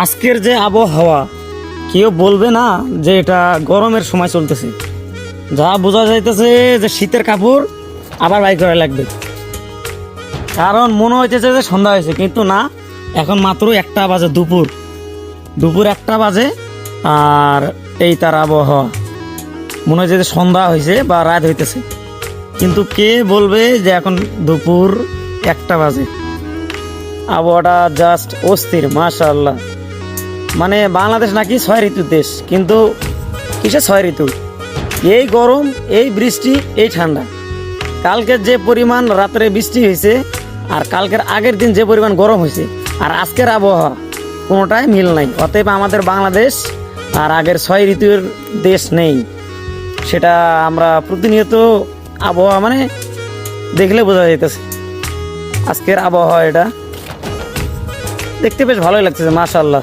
আজকের যে আবহাওয়া কেউ বলবে না যে এটা গরমের সময় চলতেছে। যা বোঝা যাইতেছে যে শীতের কাপড় আবার বাই করা লাগবে, কারণ মনে হইতেছে যে সন্ধ্যা হয়েছে, কিন্তু না, এখন মাত্র 1টা বাজে, দুপুর 1টা বাজে। আর এই তার আবহাওয়া মনে হচ্ছে যে সন্ধ্যা হয়েছে বা রাত হইতেছে, কিন্তু কে বলবে যে এখন দুপুর 1টা বাজে। আবহাওয়াটা জাস্ট অস্থির, মাশাআল্লাহ। মানে বাংলাদেশ নাকি 6 ঋতুর দেশ, কিন্তু কিসে 6 ঋতু? এই গরম, এই বৃষ্টি, এই ঠান্ডা। কালকের যে পরিমাণ রাত্রে বৃষ্টি হয়েছে আর কালকের আগের দিন যে পরিমাণ গরম হয়েছে আর আজকের আবহাওয়া কোনোটাই মিল নাই। অতএব আমাদের বাংলাদেশ আর আগের 6 ঋতুর দেশ নেই, সেটা আমরা প্রতিনিয়ত আবহাওয়া মানে দেখলে বোঝা যাইতেছে। আজকের আবহাওয়া এটা দেখতে বেশ ভালোই লাগতেছে, মাশাআল্লাহ।